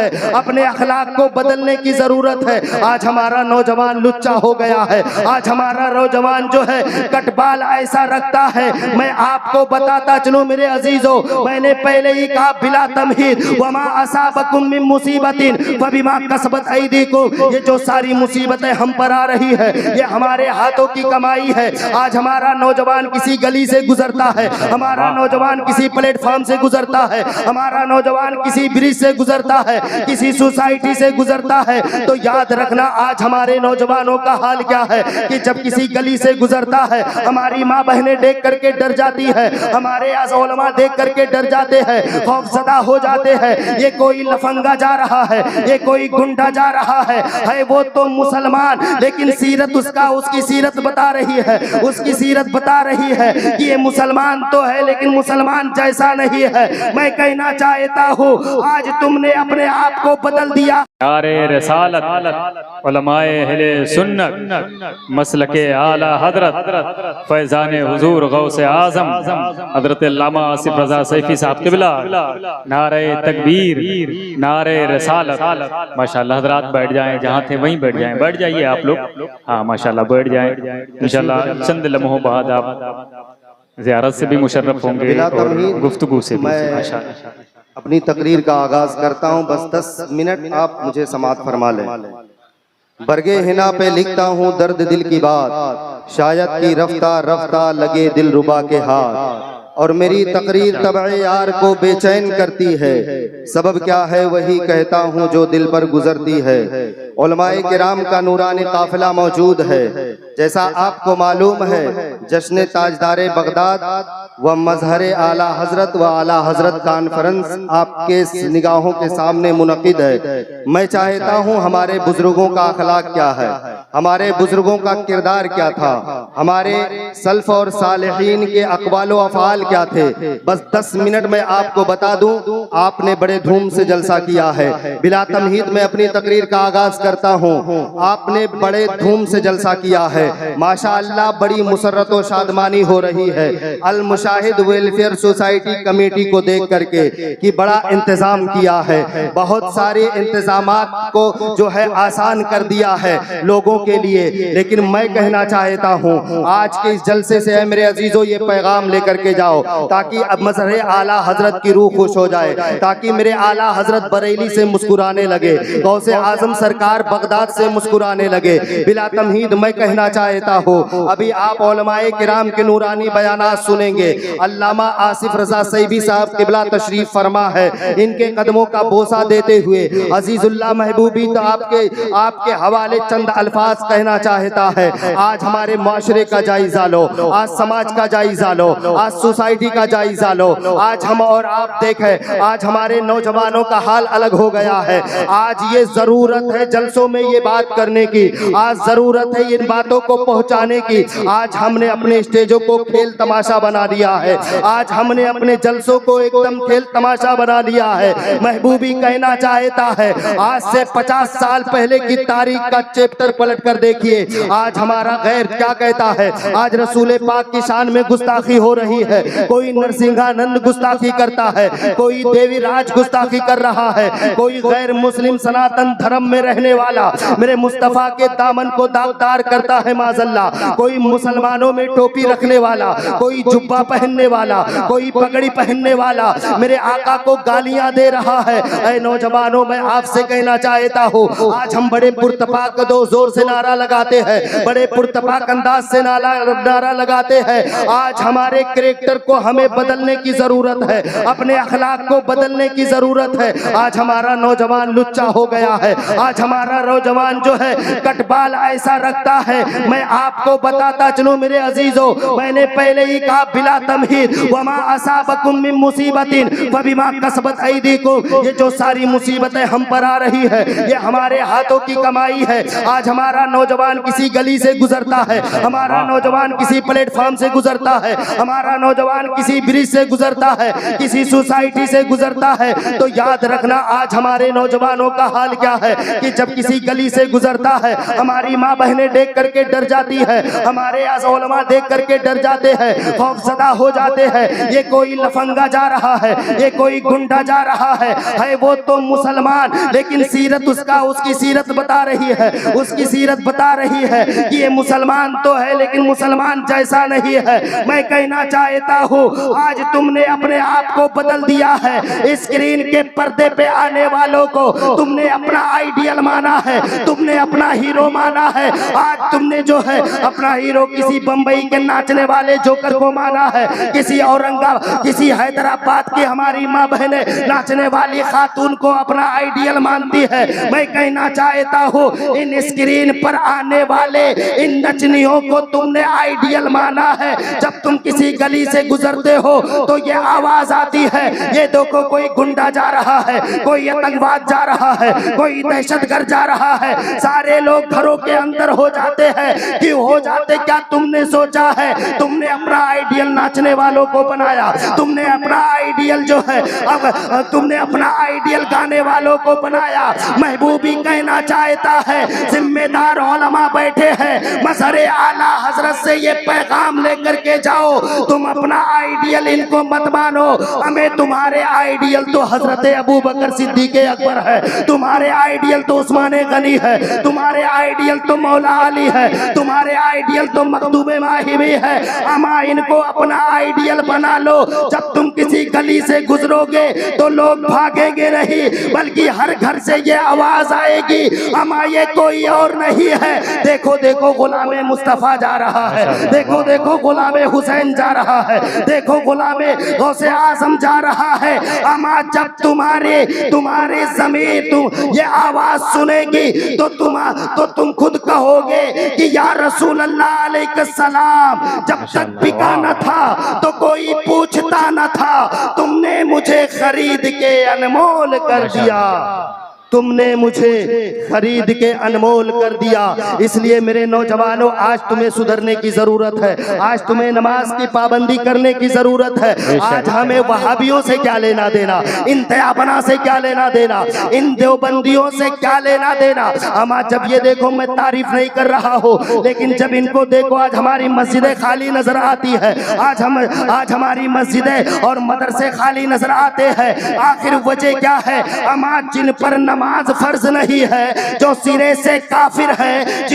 है, अपने अखलाक को बदलने की जरूरत है। आज हमारा नौजवान लुच्चा हो गया है, आज हमारा नौजवान जो है कटबाल ऐसा रखता है। मैं आपको बताता चलूं मेरे अजीजों, मैंने पहले ही कहा बिला तमहीद वमा असाबकुम मिन मुसीबतिन फबिमा कसबत ऐदीकुम, ये जो सारी मुसीबतें हम पर आ रही है ये हमारे हाथों की कमाई है। आज हमारा नौजवान किसी गली से गुजरता है, हमारा नौजवान किसी प्लेटफॉर्म से गुजरता है, हमारा नौजवान किसी ब्रिज से गुजरता है, किसी सोसाइटी से गुजरता है, तो याद रखना आज हमारे नौजवानों का हाल क्या है कि जब किसी गली से गुजरता है हमारी माँ बहनें देख करके डर जाती है, हमारे उलमा देख करके डर जाते हैं, खौफजदा हो जाते हैं। ये कोई लफंगा जा रहा है, ये कोई गुंडा जा रहा है वो तो मुसलमान, लेकिन सीरत उसका उसकी सीरत बता रही है, उसकी सीरत बता रही है कि ये मुसलमान तो है लेकिन मुसलमान जैसा नहीं है। मैं कहना चाहता हूँ आज तुमने अपने आप को बदल दिया। नारे रसालत उलमाए अहले सुन्नत मसलके आला हजरत फैजान हुजूर गौसे आजम हजरत अल्लामा आसिफ रजा सैफी साहब क़िबला, नारे तकबीर, नारे रसालत। माशाल्लाह हजरात बैठ जाएं, जहाँ थे वहीं बैठ जाएं, बैठ जाइए आप लोग। हाँ माशाल्लाह बैठ जाएं, इंशाल्लाह चंद लम्हों बाद आप ज़ियारत से भी मुशर्रफ होंगे और गुफ्तगू से भी। माशाल्लाह अपनी तकरीर का आगाज करता हूँ, बस 10 मिनट आप मुझे समाअत फरमा लें। बरगे हिना पे लिखता हूँ दर्द दिल की बात, शायद की रफ्ता रफ्ता लगे दिल रुबा के हाथ, और मेरी तकरीर तबे यार को बेचैन करती है, सबब क्या है वही कहता हूँ जो दिल पर गुजरती है। उलमाए किराम का नूरानी काफिला मौजूद है, जैसा आपको मालूम है जश्न ताजदारे बगदाद व मजहर आला हजरत व आला हजरत कॉन्फ्रेंस आपके निगाहों के सामने मुनक़िद है। मैं चाहता हूँ हमारे बुजुर्गों का अखलाक क्या है, हमारे बुजुर्गों का किरदार क्या था, हमारे सल्फ और सालिहीन के अक़वाल व अफ़आल क्या थे। बस 10 मिनट में आपको बता दूं, आपने बड़े धूम से जलसा किया है। बिला तमहीद में अपनी तकरीर का आगाज करता हूं, आपने बड़े धूम से जलसा किया है। माशाअल्लाह बड़ी मुसर्रत व शादमानी हो रही है अल मुशाहिद वेलफेयर सोसाइटी कमेटी को देख करके कि बड़ा इंतजाम किया है, बहुत सारे इंतजामात को जो है आसान कर दिया है लोगों के लिए। लेकिन मैं कहना चाहता हूँ आज के इस जलसे से मेरे अजीजों ये पैगाम लेकर के जाओ ताकि अब मजहर आला हजरत की रूह खुश हो जाए, ताकि मेरे आला हजरत बरेली से मुस्कुराने लगे, गौसे आजम सरकार बगदाद से मुस्कुराने लगे। बिला तमहीद मैं कहना चाहता हूँ अभी आप उलमाए किराम के नूरानी बयानात सुनेंगे। अल्लामा आसिफ रजा सैफी साहब क़िबला तशरीफ फरमा है, इनके कदमों का बोसा देते हुए अजीजुल्लाह महबूबी तो आपके हवाले चंद अल्फाज कहना चाहता है। आज हमारे माशरे का जायजा लो, आज समाज का जायजा लो, आज सोसाइटी का जायजा लो। आज हम और आप देखें आज हमारे नौजवानों का हाल अलग हो गया है। आज ये जरूरत है जलसों में ये बात करने की, आज जरूरत है इन बातों को पहुंचाने की। आज हमने अपने स्टेजों को खेल तमाशा बना दिया है, आज हमने अपने जलसों को एकदम खेल तमाशा बना दिया है। महबूबी कहना चाहता है आज से 50 साल पहले की तारीख का चैप्टर पलट कर देखिए, आज हमारा गैर क्या कहता है। आज रसूल पाक की शान में गुस्ताखी हो रही है, कोई नरसिंहानंद गुस्ताखी करता है, कोई देवी राज गुस्ताखी कर रहा है, कोई गैर मुस्लिम सनातन धर्म में रहने वाला मेरे मुस्तफा के दामन को दागदार करता है माजल्ला, कोई मुसलमानों में टोपी रखने वाला, कोई जुब्बा पहनने वाला, कोई पगड़ी पहनने वाला मेरे आका को गालियां दे रहा है। ऐ नौजवानों मैं आपसे कहना चाहता हूँ आज हम बड़े पुरतपाक दो जोर से नारा लगाते हैं, बड़े पुरतपाक अंदाज से नारा लगाते हैं। आज हमारे कैरेक्टर को हमें बदलने की जरूरत है, अपने अखलाक को बदलने की जरूरत है। आज हमारा नौजवान लुच्चा हो गया है, आज हमारा नौजवान जो है कटबाल ऐसा रखता है। मैं आपको बताता चलूं मेरे अजीजों, मैंने पहले ही कहा बिला तमहीद वमा असाबकुम मिन मुसीबतिन फबिमा कसबत ऐदीकुम, ये जो सारी मुसीबतें हम पर आ रही है ये हमारे हाथों की कमाई है। आज हमारा हमारा नौजवान किसी गली से गुजरता है, हमारा नौजवान किसी प्लेटफॉर्म से गुजरता है, हमारा नौजवान किसी ब्रिज से गुजरता है, किसी सोसाइटी से गुजरता है, तो याद रखना आज हमारे नौजवानों का हाल क्या है कि जब किसी गली से गुजरता है हमारी माँ बहनें देख करके डर जाती है, हमारे उलमा देख करके डर जाते हैं, खौफजदा हो जाते हैं, ये कोई लफंगा जा रहा है, ये कोई गुंडा जा रहा है वो तो मुसलमान, लेकिन सीरत उसकी सीरत बता रही है, उसकी सीरत बता रही है कि ये मुसलमान तो है लेकिन मुसलमान जैसा नहीं है। मैं कहना चाहता हूँ आज तुमने अपने आप को बदल दिया है, स्क्रीन के पर्दे पे आने वालों को तुमने अपना आइडियल माना है, तुमने अपना हीरो माना है। आज तुमने जो है अपना हीरो किसी बंबई के नाचने वाले जोकर को माना है, किसी औरंगाबाद किसी हैदराबाद की हमारी माँ बहने नाचने वाली खातून को अपना आइडियल मानती है। मैं कहना चाहता हूँ इन स्क्रीन पर आने वाले इन नचनियों को तुमने आइडियल माना है। जब तुम किसी गली से गुजरते हो तो ये आवाज आती है, ये देखो कोई गुंडा जा रहा है, कोई आतंकवाद जा रहा है, कोई दहशतगर्द जा रहा है, सारे लोग घरों के अंदर हो जाते हैं कि हो जाते क्या तुमने सोचा है, तुमने अपना आइडियल नाचने वालों को बनाया, तुमने अपना आइडियल जो है अब तुमने अपना आइडियल गाने वालों को बनाया। महबूबी कहना चाहता है जिम्मेदार उलमा बैठे हैं, मसरे आला हजरत से ये पैगाम लेकर के जाओ, तुम अपना आइडियल इनको मत मानो, हमें तुम्हारे आइडियल तो हजरत अबू बकर सिद्दीक अकबर है, तुम्हारे आइडियल तो उस्मान गनी है, तुम्हारे आइडियल तो मौला अली है, तुम्हारे आइडियल तो मखदूम माही भी है। अमा इनको अपना आइडियल बना लो। जब तुम किसी गली से गुजरोगे तो लोग भागेंगे नहीं, बल्कि हर घर से ये आवाज आएगी, अमा ये कोई और नहीं है। देखो देखो गुलाम मुस्तफा जा रहा है, देखो देखो गुलाम हुसैन जा रहा है, देखो गुलाम गौसे आजम जा रहा है। अमा जब तुम्हारे ज़मीर तुम ये आवाज सुनेगी तो तुम खुद कहोगे कि या रसूल अल्लाह अलैहिस्सलाम, जब तक बिका न था तो कोई पूछता न था, तुमने मुझे खरीद के अनमोल कर दिया, तुमने मुझे खरीद के अनमोल कर दिया। इसलिए मेरे नौजवानों आज तुम्हें सुधरने की जरूरत है, आज तुम्हें नमाज की पाबंदी करने की जरूरत है। आज हमें वहाबियों से क्या लेना देना, इन तयाबना से क्या लेना देना, इन देवबंदियों से क्या लेना देना। हम आज जब ये देखो, मैं तारीफ नहीं कर रहा हूँ, लेकिन जब इनको देखो आज हमारी मस्जिदें खाली नजर आती है, आज हमारी मस्जिदें और मदरसे खाली नजर आते हैं। आखिर वजह क्या है? हम आज जिन पर नमाज फर्ज नहीं है, जो सिरे से काफिर है,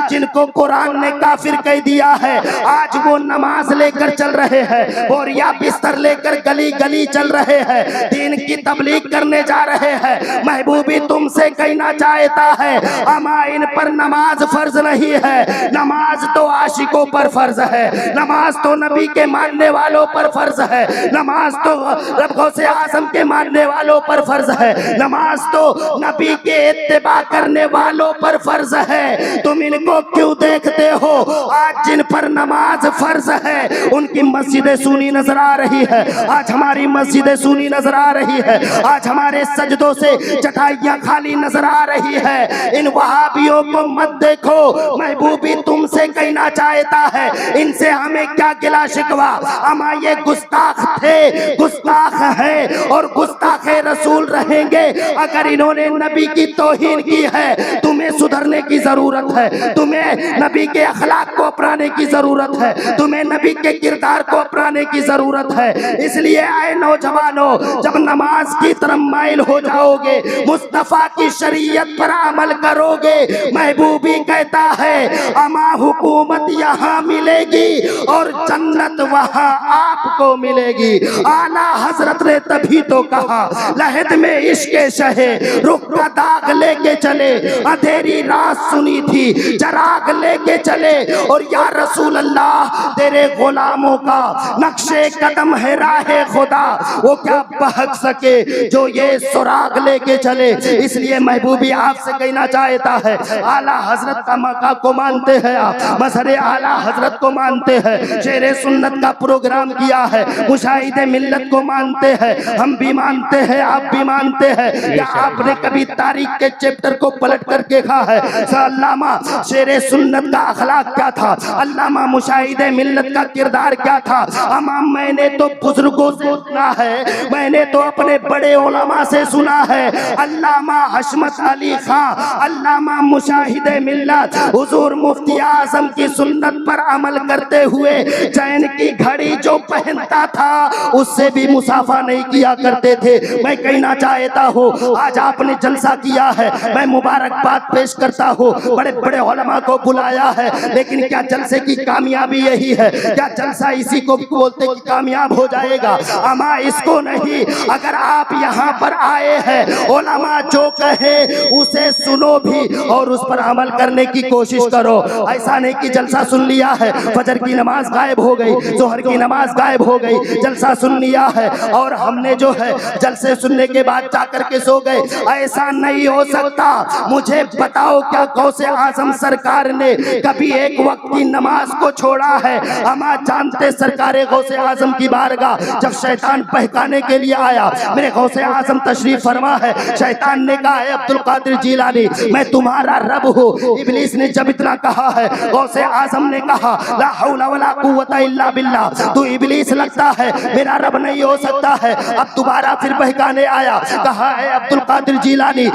जिनको कुरान ने काफिर कह दिया है, आज वो नमाज लेकर चल रहे हैं और या बिस्तर लेकर गली गली चल रहे हैं, दीन की तबलीग करने जा रहे हैं। महबूबी तुमसे कहना चाहता है, अमा इन पर नमाज फर्ज नहीं है, नमाज तो आशिकों पर फर्ज है, नमाज तो नबी के मानने वालों पर फर्ज है, नमाज तो रब गौसे आजम के मानने वालों पर फर्ज है, नमाज तो नबी के इत्तिबा करने वालों पर फर्ज है। तुम इनको क्यों देखते हो? आज जिन पर नमाज फर्ज है उनकी मस्जिदें सूनी नजर आ रही है, आज हमारी मस्जिदें सूनी नजर आ रही है, आज हमारे सजदों से चटाइयां खाली नजर आ रही है। इन वहाबियों को मत देखो, महबूबी तुमसे कहना चाहता है, इनसे हमें क्या गिला शिकवा? अमा ये गुस्ताख थे, गुस्ताख है और गुस्ताख रसूल रहेंगे। अगर इन्होंने नबी की तौहीन की है, तुम्हें सुधरने की जरूरत है, तुम्हें नबी के अखलाक को अपनाने की जरूरत है, तुम्हें नबी के किरदार को अपनाने की जरूरत है। इसलिए आए नौजवानों, जब नमाज की तरफ माइल हो जाओगे, मुस्तफा की शरीयत पर अमल करोगे, महबूबी कहता है अमा हुकूमत यहाँ मिलेगी और जन्नत वहाँ आपको मिलेगी। आला हजरत ने तभी तो कहा, लहद में इश्क शहे रुख का दाग लेके चले, अंधेरी रात सुनी थी चराग लेके चले, और या रसूल अल्लाह तेरे गुलामों का नक्शे कदम है राहे खुदा, वो क्या बहक सके जो ये सुराग लेके चले। इसलिए महबूबी आपसे कहना चाहता है, आला हजरत का मका को मानते हैं आप, मसरे आला हजरत को मानते हैं, शेरे सुन्नत का प्रोग्राम किया है, मुशाहिदे मिल्लत को मानते हैं, हम भी मानते हैं, आप भी मानते हैं। हैं। क्या आपने कभी तारीख के चैप्टर को पलट कर देखा है? अल्लामा शेरे सुन्नत का अखलाक क्या था, अल्लामा मुशाहिदे मिल्लत का किरदार क्या था? अमाम मैंने तो बुजुर्गों से सुना है, मैंने तो अपने बड़े उलमा से सुना है। अल्लामा हशमत अली खां, अल्लामा मुशाहिदे मिल्लत हुजूर मुफ्ती आजम की सुन्नत पर अमल करते हुए चैन की घड़ी जो पहनता था उससे भी मुसाफा नहीं किया करते थे। मैं कहना चाहता हूँ आज आपने जलसा किया है, मैं मुबारकबाद पेश करता हूँ। बड़े बड़े उलमा को बुलाया है, लेकिन क्या जलसे की कामयाबी यही है? क्या जलसा इसी को बोलते कि कामयाब हो जाएगा? अमा इसको नहीं। अगर आप यहाँ पर आए हैं, उलमा जो कहे उसे सुनो भी और उस पर अमल करने की कोशिश करो। ऐसा नहीं कि जलसा सुन लिया है, फजर की नमाज गायब हो गई, जोहर की नमाज गायब हो गई, जलसा सुन लिया है और हमने जो है जलसे सुनने के बाद जाकर के सो गए। ऐसा नहीं हो सकता। मुझे बताओ क्या गौसे आजम सरकार ने कभी एक वक्त की नमाज को छोड़ा है? हम जानते सरकारे गौसे आजम की बारगाह जब शैतान बहकाने के लिए आया, मेरे गौसे आजम तशरीफ फरमा है, शैतान ने कहा है अब्दुल कादिर जिलानी मैं तुम्हारा रब हूँ। इब्लीस ने जब इतना कहा है, गौसे आजम ने कहा ला हौला वला कुव्वता इल्ला बिल्लाह, तू इब्लीस लगता है मेरा रब नहीं हो सकता है। अब दोबारा फिर बहकाने आया, कहा है अब्दुल कादिर जिलानी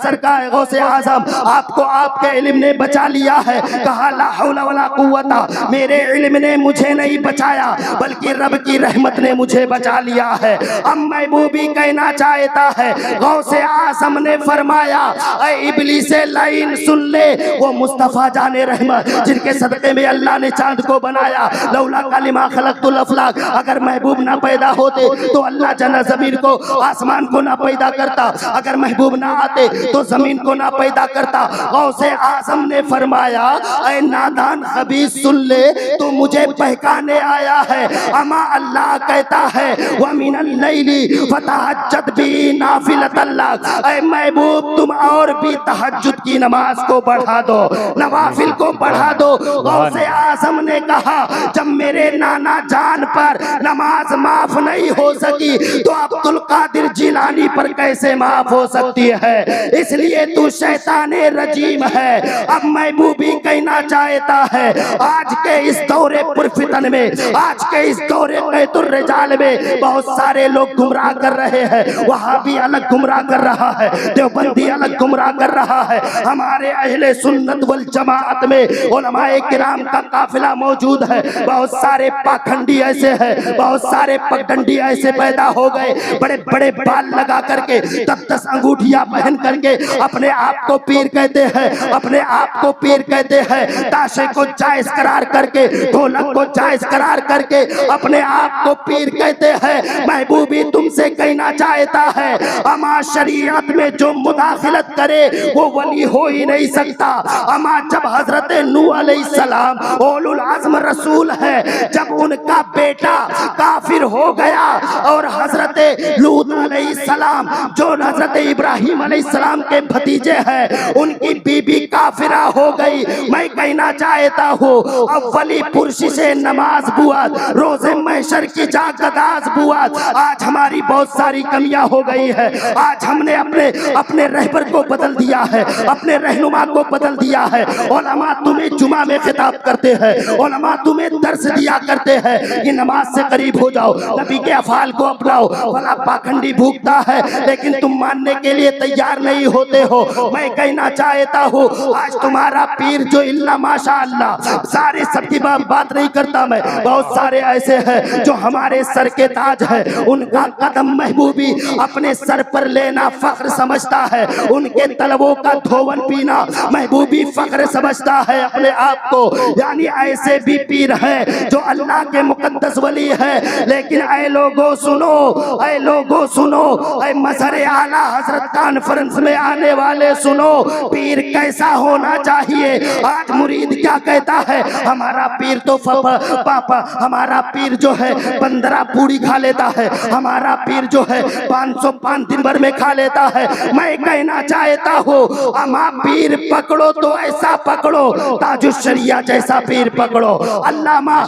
सरकार गौसे आजम आपको आपके इल्म ने बचा लिया है। कहा ला हौला वला कुव्वता, मेरे इल्म ने मुझे नहीं बचाया बल्कि रब की रहमत ने मुझे बचा लिया है। अब महबूबी कहना चाहता है, गौसे आजम ने फरमाया ऐ इब्लीस लाइन सुन ले, वो मुस्तफा जाने रहमत जिनके सदके में अल्लाह ने चांद को बनाया, लौला कलिमा खलक़तुल अफ़लाक, अगर महबूब ना पैदा होते तो अल्लाह जना जमीन को आसमान को ना पैदा करता, अगर महबूब ना आते तो जमीन को ना पैदा करता। गौसे आजम ने फरमाया ऐ नादान हबीज सुन ले, तो मुझे बहकाने आया है। अमा अल्लाह कहता है व मिनल लैली फतहज्जद बी नाफिलतन लक, ऐ महबूब तुम और भी तहज्जुद की नमाज को बढ़ा दो, नवाफिल को बढ़ा दो। गौसे आजम ने कहा जब मेरे नाना जान पर नमाज माफ नहीं हो सकी तो अब्दुल कादिर जिलानी पर कैसे माफ हो सकती है? इसलिए तू शैताने रजीम है। अब महबूबी कहना चाहता है आज के इस दौरे पुरफितन में, आज के इस दौरे कैतुर्रिजाल में बहुत सारे लोग गुमराह कर रहे हैं। वहाँ भी अलग गुमराह कर रहा है, देवबंदी अलग गुमराह कर रहा है। हमारे अहले सुन्नत वल जमाअत में उलमाए किराम का काफिला मौजूद है। बहुत सारे पाखंडी ऐसे हैं, बहुत सारे पगडंडी ऐसे पैदा हो गए, बड़े बड़े बाल लगा करके 10-10 अंगूठियां पहन करके अपने आप को पीर कहते हैं, अपने आप को पीर कहते हैं। ताशे को जायज करार करके, ढोलक को जायज करार करके अपने आप को पीर कहते हैं। महबूबी तुमसे कहना चाहता है अमा शरीयत में जो मुदाखिलत करे वो वली हो ही नहीं सकता। अमा जब हजरत नूह अलैहिस्सलाम उलुल आज़म रसूल है, जब उनका बेटा काफिर हो गया और हजरत लूत अलैहिस्सलाम जो हजरत इब्राहिम अलैहिस्सलाम के भतीजे हैं उनकी बीबी काफिरा हो गई। मैं कहना चाहता हूँ अव्वली पुरशी से नमाज बुआत, रोजे महशर की जागदाज बुआत, आज हमारी बहुत सारी कमियां हो गई है। आज हमने अपने रहबर को बदल दिया है, अपने रहनुमा को बदल दिया है। उलमा तुम्हें जुमा में खिताब करते हैं, उलमा तुम्हें दर्स दिया करते हैं कि नमाज से करीब हो जाओ, नबी के अफाल को अपनाओ। भला पाखंडी भूखता है लेकिन तुम मानने के लिए तैयार नहीं होते हो। मैं कहना चाहता हूँ आज तुम्हारा पीर जो इल्ला माशाअल्लाह, सारे सबकी बात नहीं करता मैं, बहुत सारे ऐसे हैं जो हमारे सर के ताज है, उनका कदम महबूबी अपने सर पर लेना फख्र समझता है, उनके तलवों का धोवन पीना महबूबी फख्र समझता है अपने आप को। यानी ऐसे भी पीर है जो अल्लाह के मुकद्दस वली है। लेकिन ऐ लोगों सुनो, ऐ लोगों सुनो, ऐ मजहर आला हजरत कॉन्फ्रेंस में आने वाले सुनो, पीर कैसा होना चाहिए। आज मुरीद क्या कहता है, हमारा पीर तो पापा, हमारा पीर जो है 15 पूड़ी खा लेता है, हमारा पीर जो है 505 दिन भर में खा लेता है। मैं कहना चाहता हूँ अमा पीर पकड़ो तो ऐसा पकड़ो, ताजुश्शरिया जैसा पीर पकड़ो, अल्लामा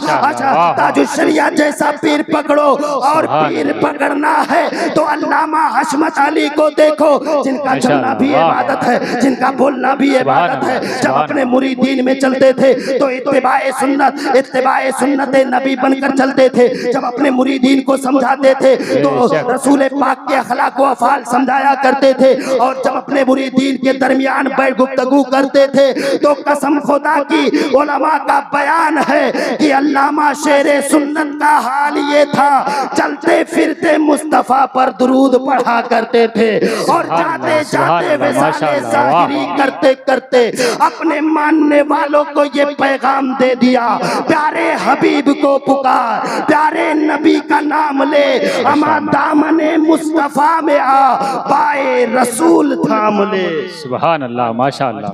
ताजुश्शरिया जैसा पीर पकड़ो। और पीर पकड़ना है तो अल्लामा हशमत अजमत अली को देखो, जिनका चलना भी इबादत है, जिनका बोलना भी इबादत है। जब अपने मुरीदीन में चलते थे तो इत्तिबाए सुन्नत नबी बनकर चलते थे। जब अपने मुरीदीन को समझाते थे तो रसूल पाक के अखलाक व अफ़आल समझाया करते थे। और जब अपने मुरीदीन के दरमियान बैठ गुफ्तगू करते थे तो कसम खुदा की उलमा का बयान है कि अल्लामा शेरे सुन्नत का हाल ये था, चलते फिरते मुस्तफा पर दुरूद पढ़ा करते थे और जाते जाते विसाले ज़ाहिरी करते करते अपने मानने वालों को ये पैगाम दे दिया, प्यारे हबीब को पुकार, प्यारे नबी का नाम ले, अमा दामने मुस्तफा में आ, पाए रसूल थाम ले। सुभान अल्लाह, माशाअल्लाह।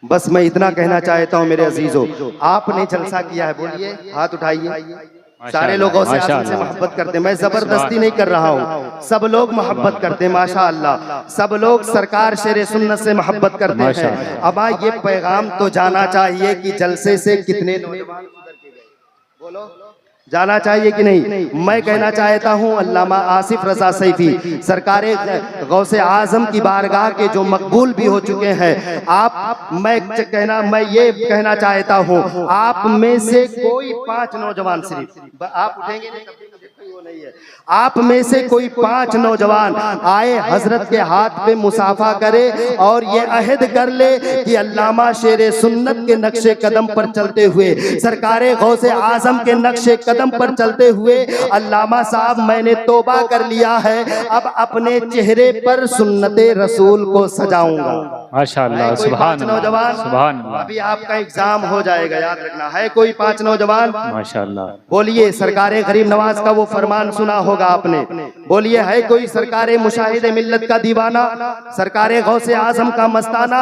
बस मैं इतना कहना चाहता हूँ मेरे अजीजों, आपने जलसा किया है, बोलिए, हाथ उठाइए। सारे लोगों से आसिफ से मोहब्बत करते हैं, मैं जबरदस्ती नहीं कर रहा हूँ, सब लोग मोहब्बत करते हैं माशाअल्लाह, सब लोग सरकार शेरे सुन्नत से मोहब्बत करते हैं। अब ये पैगाम तो जाना चाहिए कि जलसे से कितने नौजवान सुधर के गए, बोलो जाना चाहिए कि नहीं। मैं कहना चाहता हूँ अल्लामा आसिफ रजा सैफी सरकारे गौसे आजम की बारगाह के जो मकबूल भी हो चुके हैं, मैं ये कहना चाहता हूँ, आप में से कोई 5 नौजवान, सिर्फ आप उठेंगे नहीं, वो नहीं है, आप में से कोई 5 नौजवान आए, हजरत के हाथ पे मुसाफा करे और ये अहद कर ले कि अल्लामा शेरे सुन्नत के नक्शे कदम पर चलते हुए, सरकारे गौसे आजम के नक्शे कदम पर चलते हुए, अल्लामा साहब मैंने तौबा कर लिया है, अब अपने चेहरे पर सुन्नते रसूल को सजाऊंगा। माशाअल्लाह, सुभान नौजवान, सुभान, अभी आपका एग्जाम हो जाएगा, याद रखना है। कोई 5 नौजवान, माशाअल्लाह, बोलिए। सरकारे गरीब नवाज का वो फरमान सुना होगा आपने, बोलिए है कोई सरकारे मुशाहिदे मिल्लत का दीवाना, सरकारे गौसे आजम का मस्ताना।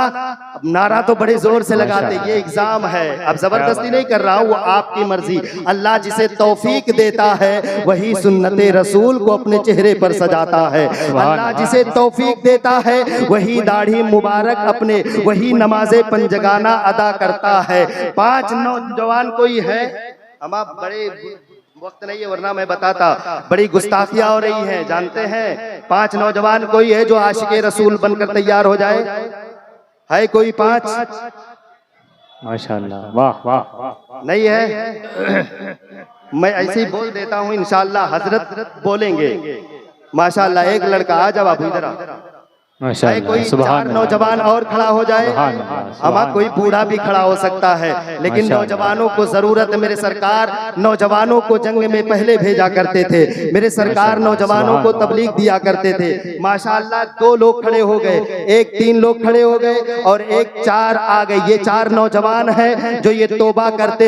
अब नारा तो बड़े जोर से लगाते, ये एग्जाम है, अब जबरदस्ती नहीं कर रहा हूँ, वो आपकी मर्जी। अल्लाह जिसे तौफीक देता है वही सुन्नते रसूल को अपने चेहरे पर सजाता है। अल्लाह जिसे तौफीक देता है वही दाढ़ी मुबारक अपने, वही नमाजे पंजगाना अदा करता है। 5 नौजवान कोई है, हम आप बड़े वक्त नहीं है वरना मैं बताता, बड़ी गुस्ताखियां हो रही हैं, जानते हैं। 5 नौजवान कोई है जो आशिके रसूल बनकर तैयार हो जाए, है कोई 5? माशाअल्लाह, वाह वाह, नहीं है? मैं ऐसे ही बोल देता हूँ, इंशाअल्लाह हजरत बोलेंगे। माशाअल्लाह, एक लड़का आ जाओ, आप इधर आओ। कोई 4 नौजवान और खड़ा हो जाए, अमा कोई बूढ़ा भी खड़ा हो सकता है, लेकिन नौजवानों को जरूरत है। मेरे सरकार नौजवानों को जंग में पहले भेजा करते थे, मेरे सरकार नौजवानों को तबलीग दिया करते थे। माशाअल्लाह 2 लोग खड़े हो गए, एक 3 लोग खड़े हो गए और एक 4 आ गए। ये 4 नौजवान हैं जो ये तौबा करते